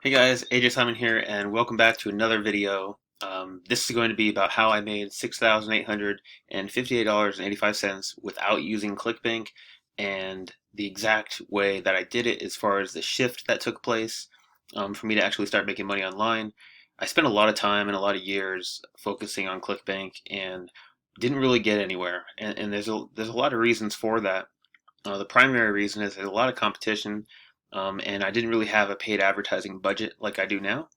Hey guys, AJ Simon here, and welcome back to another video. This is going to be about how I made $6,858.85 without using ClickBank, and the exact way that I did it as far as the shift that took place for me to actually start making money online. I spent a lot of time and a lot of years focusing on ClickBank and didn't really get anywhere. And there's a lot of reasons for that. The primary reason is there's a lot of competition, and I didn't really have a paid advertising budget like I do now.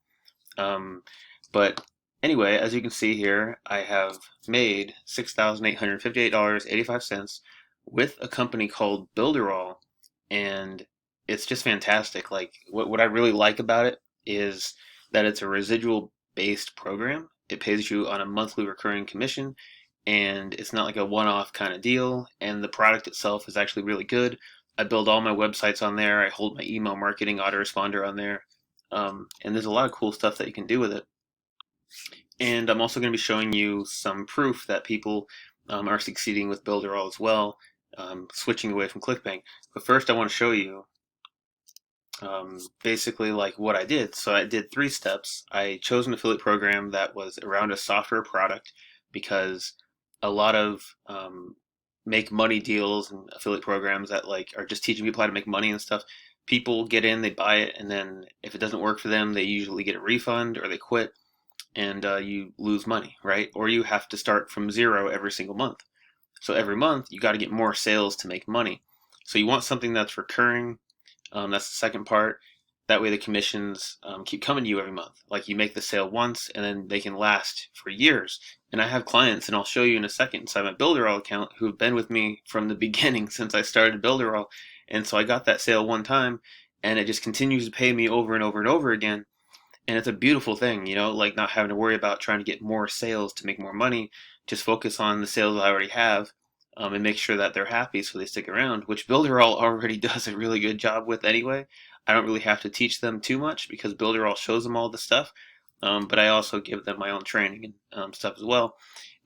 Um, but anyway, as you can see here, I have made $6,858.85 with a company called BuilderAll, and it's just fantastic. Like what I really like about it is that it's a residual based program. It pays you on a monthly recurring commission, and it's not like a one-off kind of deal, and the product itself is actually really good. I build all my websites on there. I hold my email marketing autoresponder on there. And there's a lot of cool stuff that you can do with it. And I'm also going to be showing you some proof that people are succeeding with BuilderAll as well, switching away from ClickBank. But first I want to show you basically like what I did. So I did 3 steps. I chose an affiliate program that was around a software product because a lot of make money deals and affiliate programs that like are just teaching people how to make money and stuff. People get in, they buy it, and then if it doesn't work for them, they usually get a refund or they quit, and you lose money, right? Or you have to start from zero every single month. So every month you got to get more sales to make money. So you want something that's recurring. That's the second part. That way the commissions keep coming to you every month. Like you make the sale once and then they can last for years. And I have clients, and I'll show you in a second inside my BuilderAll account, who've been with me from the beginning since I started BuilderAll. And so I got that sale one time, and it just continues to pay me over and over and over again. And it's a beautiful thing, like not having to worry about trying to get more sales to make more money. Just focus on the sales I already have, and make sure that they're happy so they stick around, which BuilderAll already does a really good job with anyway. I don't really have to teach them too much because BuilderAll shows them all the stuff, but I also give them my own training and stuff as well.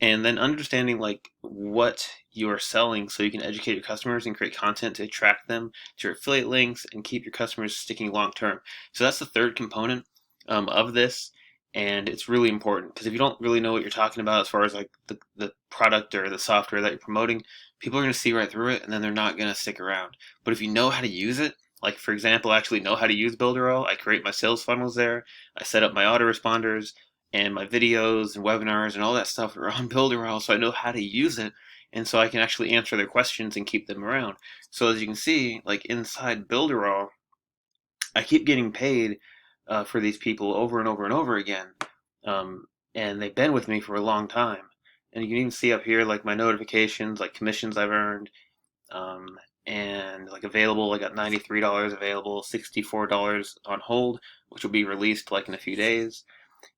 And then understanding like what you are selling so you can educate your customers and create content to attract them to your affiliate links and keep your customers sticking long term. So that's the third component of this, and it's really important because if you don't really know what you're talking about as far as like the product or the software that you're promoting, people are going to see right through it and then they're not going to stick around. But if you know how to use it, like for example, I actually know how to use BuilderAll. I create my sales funnels there. I set up my autoresponders, and my videos and webinars and all that stuff are on BuilderAll, so I know how to use it, and so I can actually answer their questions and keep them around. So as you can see, like inside BuilderAll, I keep getting paid for these people over and over and over again. And they've been with me for a long time. And you can even see up here like my notifications, like commissions I've earned, um, and like available. I got $93 available, $64 on hold, which will be released like in a few days.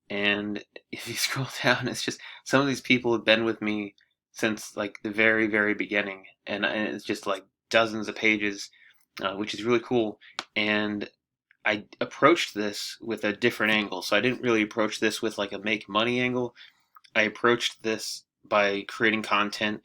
And if you scroll down, it's just some of these people have been with me since like the very, very beginning, and it's just like dozens of pages, which is really cool. And I approached this with a different angle. So I didn't really approach this with like a make money angle. I approached this by creating content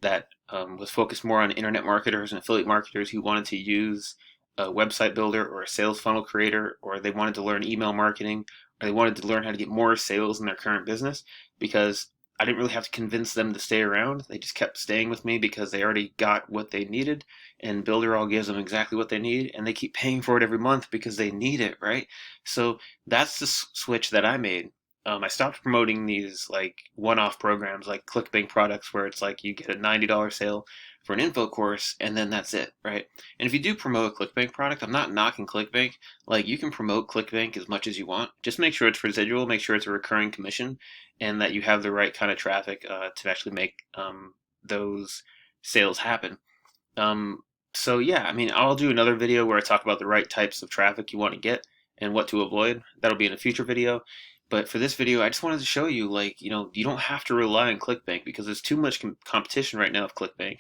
that was focused more on internet marketers and affiliate marketers who wanted to use a website builder or a sales funnel creator, or they wanted to learn email marketing, or they wanted to learn how to get more sales in their current business, because I didn't really have to convince them to stay around. They just kept staying with me because they already got what they needed, and BuilderAll gives them exactly what they need, and they keep paying for it every month because they need it, right? So that's the switch that I made. I stopped promoting these like one-off programs like ClickBank products where it's like you get a $90 sale for an info course and then that's it, right? And if you do promote a ClickBank product, I'm not knocking ClickBank. Like you can promote ClickBank as much as you want. Just make sure it's residual, make sure it's a recurring commission, and that you have the right kind of traffic to actually make those sales happen. Um, so yeah, I mean, I'll do another video where I talk about the right types of traffic you want to get and what to avoid. That'll be in a future video. But for this video, I just wanted to show you, like, you don't have to rely on ClickBank because there's too much competition right now of ClickBank.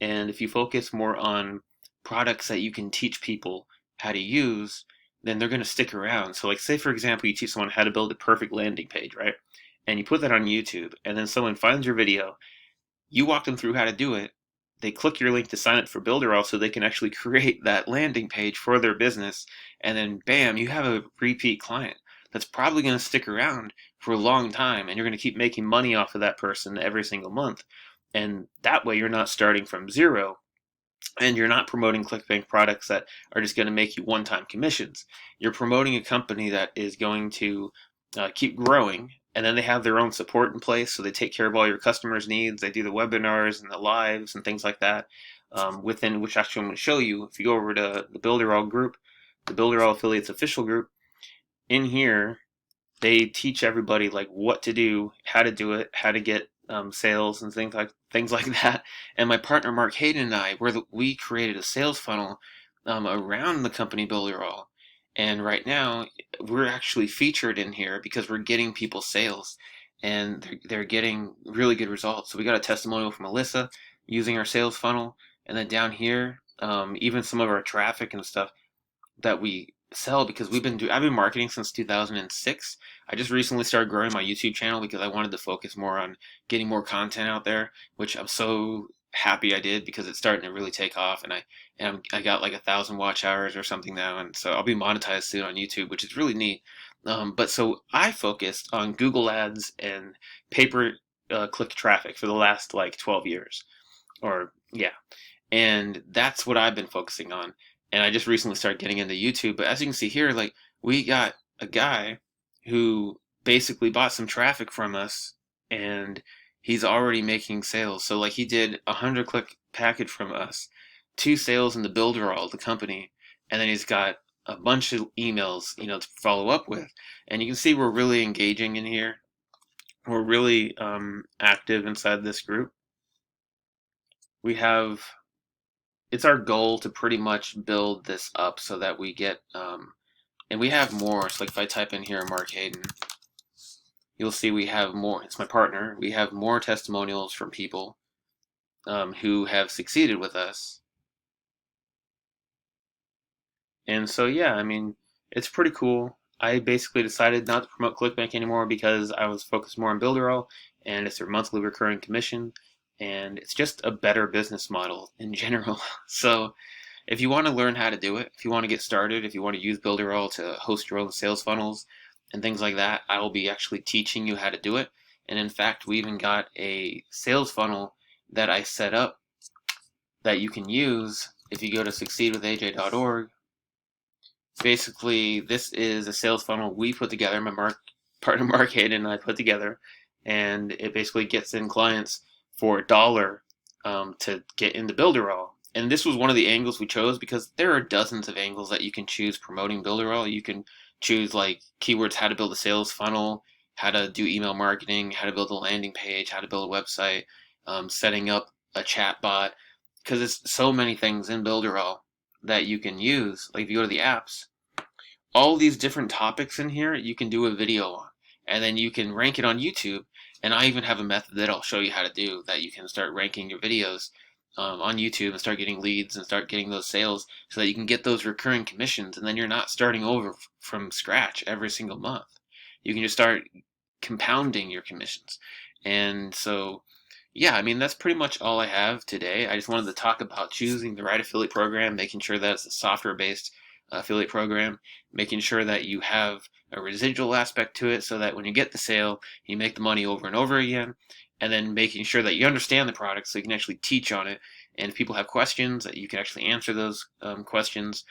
And if you focus more on products that you can teach people how to use, then they're going to stick around. So like, say for example, you teach someone how to build a perfect landing page, right? And you put that on YouTube, and then someone finds your video, you walk them through how to do it, they click your link to sign up for BuilderAll so they can actually create that landing page for their business, and then bam, you have a repeat client that's probably going to stick around for a long time, and you're going to keep making money off of that person every single month. And that way you're not starting from zero, and you're not promoting ClickBank products that are just going to make you one-time commissions. You're promoting a company that is going to keep growing, and then they have their own support in place, so they take care of all your customers' needs. They do the webinars and the lives and things like that, within which actually I'm going to show you. If you go over to the BuilderAll Group, the BuilderAll Affiliates official group, in here they teach everybody like what to do, how to do it, how to get sales and things like that. And my partner Mark Hayden and I, we created a sales funnel around the company BuilderAll, and right now we're actually featured in here because we're getting people sales, and they're getting really good results. So we got a testimonial from Alyssa using our sales funnel, and then down here, even some of our traffic and stuff that we sell, because I've been marketing since 2006. I just recently started growing my YouTube channel because I wanted to focus more on getting more content out there, which I'm so happy I did, because it's starting to really take off, and I got like 1,000 watch hours or something now, and so I'll be monetized soon on YouTube, which is really neat. But so I focused on Google Ads and pay per click traffic for the last like 12 years, or yeah, and that's what I've been focusing on. And I just recently started getting into YouTube. But as you can see here, like, we got a guy who basically bought some traffic from us, and he's already making sales. So like, he did 100 click package from us, 2 sales in the BuilderAll, the company, and then he's got a bunch of emails, to follow up with. And you can see we're really engaging in here. We're really active inside this group. We have It's our goal to pretty much build this up so that we get, and we have more. So like, if I type in here Mark Hayden, you'll see we have more. It's my partner. We have more testimonials from people who have succeeded with us. And so, yeah, I mean, it's pretty cool. I basically decided not to promote ClickBank anymore because I was focused more on BuilderAll, and it's a monthly recurring commission, and it's just a better business model in general. So if you want to learn how to do it, if you want to get started, if you want to use BuilderAll to host your own sales funnels and things like that, I will be actually teaching you how to do it. And in fact, we even got a sales funnel that I set up that you can use if you go to succeedwithaj.org. Basically, this is a sales funnel we put together, partner Mark Hayden and I put together, and it basically gets in clients for $1 to get into BuilderAll. And this was one of the angles we chose because there are dozens of angles that you can choose promoting BuilderAll. You can choose like keywords, how to build a sales funnel, how to do email marketing, how to build a landing page, how to build a website, setting up a chat bot, because there's so many things in BuilderAll that you can use. Like, if you go to the apps, all these different topics in here you can do a video on, and then you can rank it on YouTube. And I even have a method that I'll show you how to do, that you can start ranking your videos on YouTube and start getting leads and start getting those sales, so that you can get those recurring commissions, and then you're not starting over from scratch every single month. You can just start compounding your commissions. And so, yeah, I mean, that's pretty much all I have today. I just wanted to talk about choosing the right affiliate program, making sure that it's a software-based affiliate program, making sure that you have a residual aspect to it so that when you get the sale, you make the money over and over again, and then making sure that you understand the product so you can actually teach on it. And if people have questions, that you can actually answer those questions,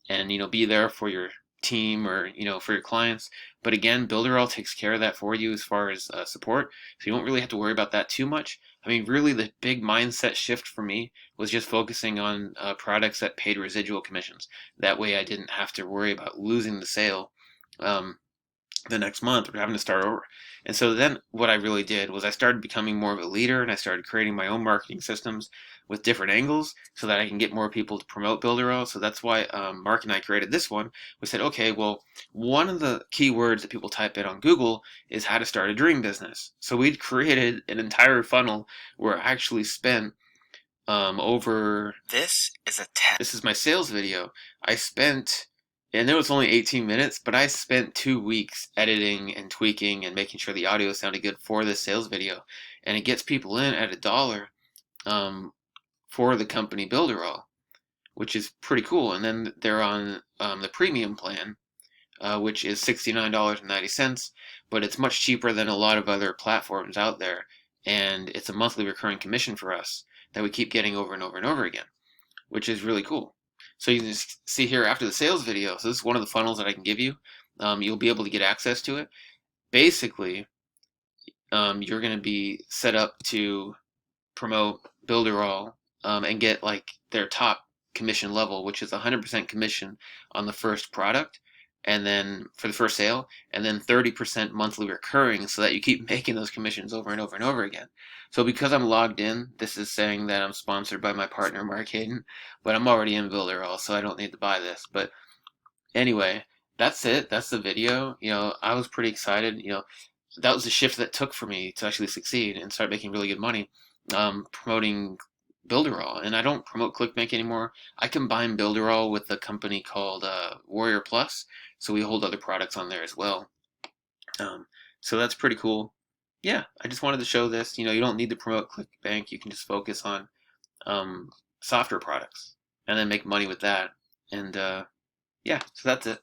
and be there for your team, or for your clients. But again, BuilderAll takes care of that for you as far as support, so you won't really have to worry about that too much. I mean, really, the big mindset shift for me was just focusing on products that paid residual commissions. That way I didn't have to worry about losing the sale the next month, or having to start over. And so then what I really did was I started becoming more of a leader, and I started creating my own marketing systems with different angles so that I can get more people to promote BuilderAll. So that's why Mark and I created this one. We said, okay, well, one of the keywords that people type in on Google is how to start a dream business. So we'd created an entire funnel where I actually spent over. This is my sales video. I know it's only 18 minutes, but I spent 2 weeks editing and tweaking and making sure the audio sounded good for this sales video. And it gets people in at $1 for the company BuilderAll, which is pretty cool. And then they're on the premium plan, which is $69.90, but it's much cheaper than a lot of other platforms out there. And it's a monthly recurring commission for us that we keep getting over and over and over again, which is really cool. So you can just see here after the sales video. So this is one of the funnels that I can give you. You'll be able to get access to it. Basically, you're going to be set up to promote BuilderAll and get like their top commission level, which is 100% commission on the first product, and then for the first sale, and then 30% monthly recurring, so that you keep making those commissions over and over and over again. So because I'm logged in, this is saying that I'm sponsored by my partner Mark Hayden, but I'm already in BuilderAll, so I don't need to buy this. But anyway, that's it. That's the video. I was pretty excited. That was the shift that took for me to actually succeed and start making really good money, promoting BuilderAll. And I don't promote ClickBank anymore. I combine BuilderAll with a company called Warrior Plus, so we hold other products on there as well. So that's pretty cool. Yeah, I just wanted to show this. You don't need to promote ClickBank. You can just focus on software products and then make money with that. And yeah, so that's it.